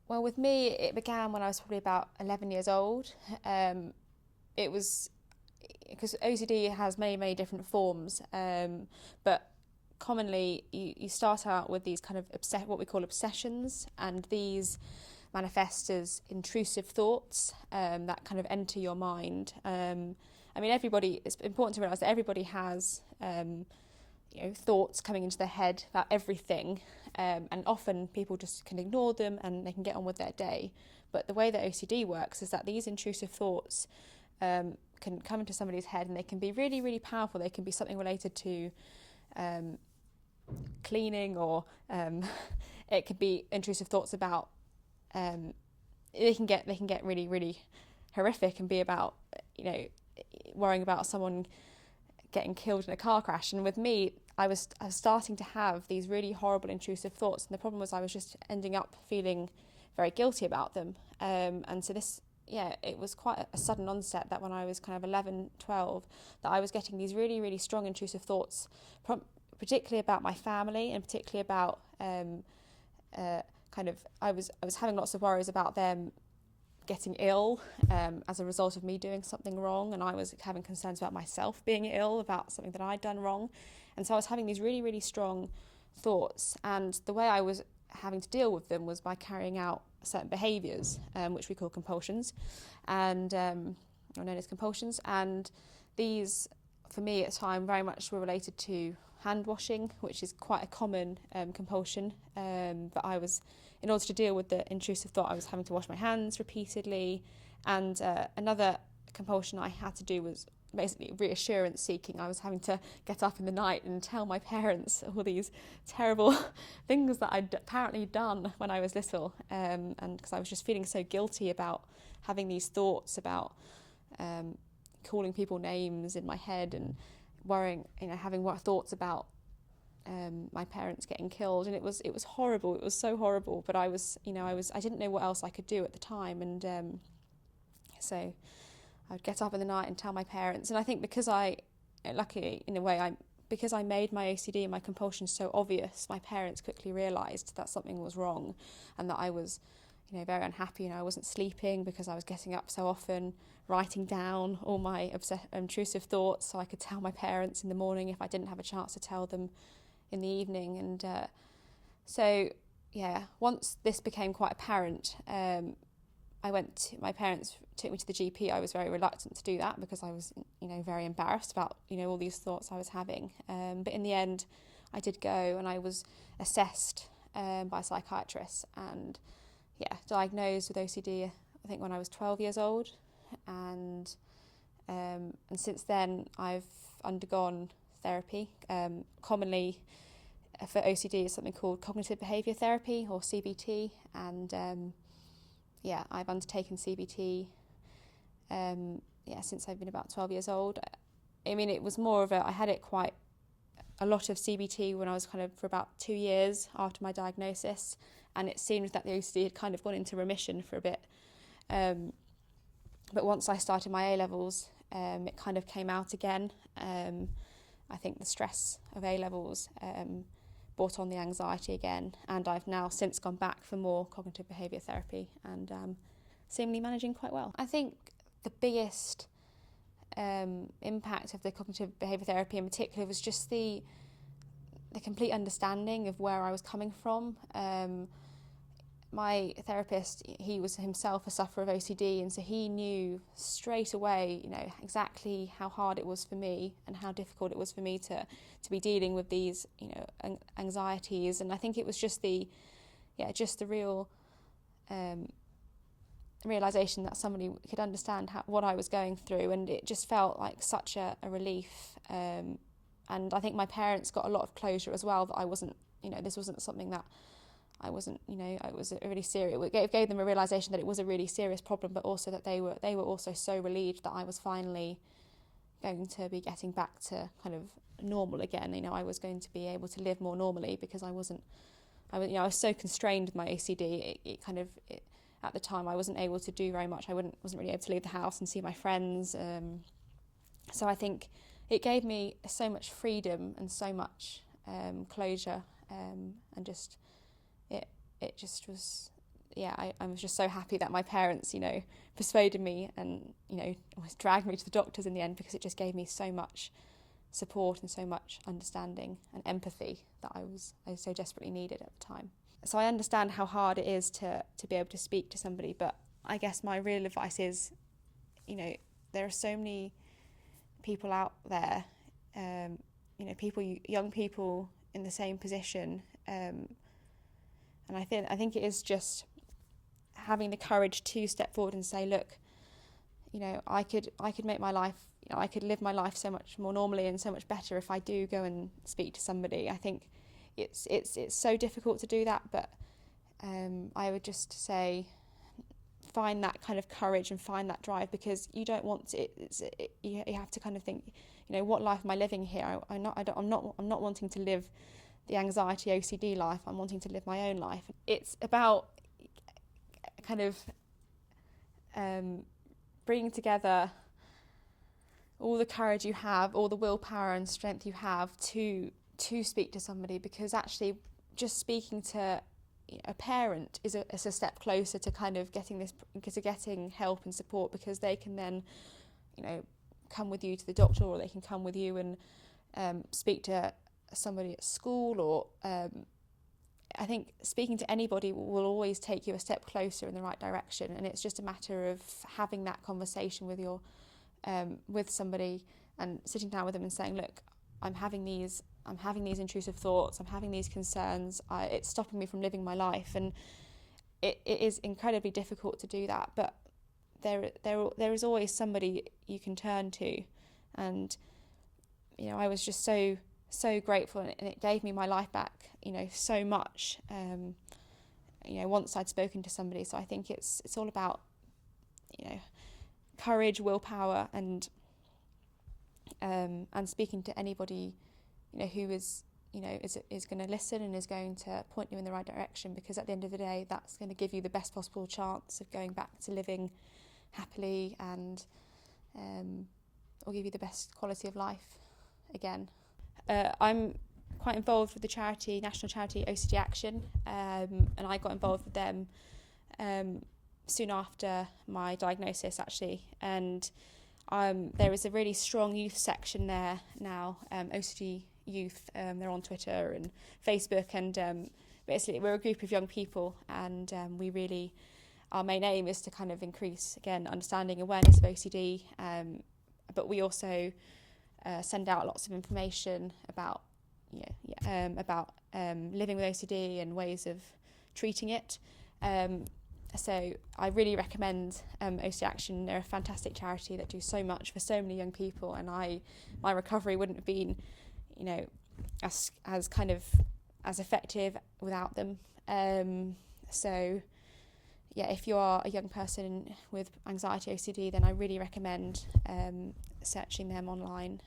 Well, with me, it began when I was probably about 11 years old. It was because OCD has many, many different forms, but commonly you start out with these kind of what we call obsessions, and these manifest as intrusive thoughts that kind of enter your mind. I mean, it's important to realise that everybody has thoughts coming into their head about everything, and often people just can ignore them and they can get on with their day. But the way that OCD works is that these intrusive thoughts can come into somebody's head, and they can be really, really powerful. They can be something related to cleaning, or it could be intrusive thoughts about. They can get really, really horrific and be about worrying about someone getting killed in a car crash. And with me, I was starting to have these really horrible intrusive thoughts, and the problem was I was just ending up feeling very guilty about them. And so it was quite a sudden onset, that when I was kind of 11, 12, that I was getting these really, really strong intrusive thoughts, particularly about my family, and particularly about I was having lots of worries about them getting ill as a result of me doing something wrong, and I was having concerns about myself being ill about something that I'd done wrong. And so I was having these really, really strong thoughts, and the way I was having to deal with them was by carrying out certain behaviours, which we call compulsions, and or known as compulsions. And these, for me at the time, very much were related to hand washing, which is quite a common compulsion. But I was, in order to deal with the intrusive thought, I was having to wash my hands repeatedly. And another compulsion I had to do was basically reassurance seeking. I was having to get up in the night and tell my parents all these terrible things that I'd apparently done when I was little, and because I was just feeling so guilty about having these thoughts about calling people names in my head, and worrying, having thoughts about my parents getting killed. And it was horrible. It was so horrible. But I didn't know what else I could do at the time, and so I would get up in the night and tell my parents. And I think because luckily in a way, because I made my OCD and my compulsions so obvious, my parents quickly realised that something was wrong, and that I was, very unhappy. I wasn't sleeping because I was getting up so often, writing down all my intrusive thoughts so I could tell my parents in the morning if I didn't have a chance to tell them in the evening. And once this became quite apparent, my parents took me to the GP. I was very reluctant to do that because I was, very embarrassed about, all these thoughts I was having. But in the end, I did go, and I was assessed by a psychiatrist, and diagnosed with OCD, I think when I was 12 years old. And since then, I've undergone therapy. Commonly for OCD is something called cognitive behaviour therapy, or CBT, and I've undertaken CBT since I've been about 12 years old. I mean, it was more of I had it quite a lot of CBT when I was kind of for about 2 years after my diagnosis, and it seemed that the OCD had kind of gone into remission for a bit. But once I started my A-levels, it kind of came out again. I think the stress of A-levels brought on the anxiety again, and I've now since gone back for more cognitive behaviour therapy, and seemingly managing quite well. I think the biggest impact of the cognitive behaviour therapy in particular was just the complete understanding of where I was coming from. My therapist, he was himself a sufferer of OCD, and so he knew straight away, exactly how hard it was for me and how difficult it was for me to be dealing with these, anxieties. And I think it was just the real realisation that somebody could understand what I was going through, and it just felt like such a relief. And I think my parents got a lot of closure as well, that I wasn't, this wasn't something that I wasn't, it was a really serious. It gave them a realisation that it was a really serious problem, but also that they were also so relieved that I was finally going to be getting back to kind of normal again. I was going to be able to live more normally, because I was so constrained with my OCD. At the time, I wasn't able to do very much. I wasn't really able to leave the house and see my friends. So I think it gave me so much freedom and so much closure, and just. It just was I was just so happy that my parents, persuaded me and, almost dragged me to the doctors in the end, because it just gave me so much support and so much understanding and empathy that I so desperately needed at the time. So I understand how hard it is to be able to speak to somebody, but I guess my real advice is, there are so many people out there, young people in the same position, and I think it is just having the courage to step forward and say, look, I could make my life, I could live my life so much more normally and so much better if I do go and speak to somebody. I think it's so difficult to do that, but I would just say find that kind of courage and find that drive, because you don't want to, you have to kind of think, what life am I living here? I'm not wanting to live the anxiety OCD life. I'm wanting to live my own life. It's about kind of bringing together all the courage you have, all the willpower and strength you have to speak to somebody, because actually just speaking to a parent is a step closer to kind of getting help and support, because they can then, come with you to the doctor, or they can come with you and speak to somebody at school, or I think speaking to anybody will always take you a step closer in the right direction, and it's just a matter of having that conversation with your with somebody and sitting down with them and saying, look, I'm having these intrusive thoughts, I'm having these concerns, it's stopping me from living my life. And it is incredibly difficult to do that, but there is always somebody you can turn to. And I was just so grateful, and it gave me my life back, so much, once I'd spoken to somebody. So I think it's all about, courage, willpower, and speaking to anybody, who is going to listen and is going to point you in the right direction, because at the end of the day, that's going to give you the best possible chance of going back to living happily, and or give you the best quality of life again. I'm quite involved with the national charity OCD Action, and I got involved with them soon after my diagnosis, actually. And there is a really strong youth section there now, OCD Youth. They're on Twitter and Facebook, and basically we're a group of young people, and our main aim is to kind of increase, again, understanding, awareness of OCD, but we also send out lots of information about living with OCD and ways of treating it. So I really recommend OCD Action. They're a fantastic charity that do so much for so many young people, and my recovery wouldn't have been, as effective without them. So yeah, if you are a young person with anxiety OCD, then I really recommend searching them online.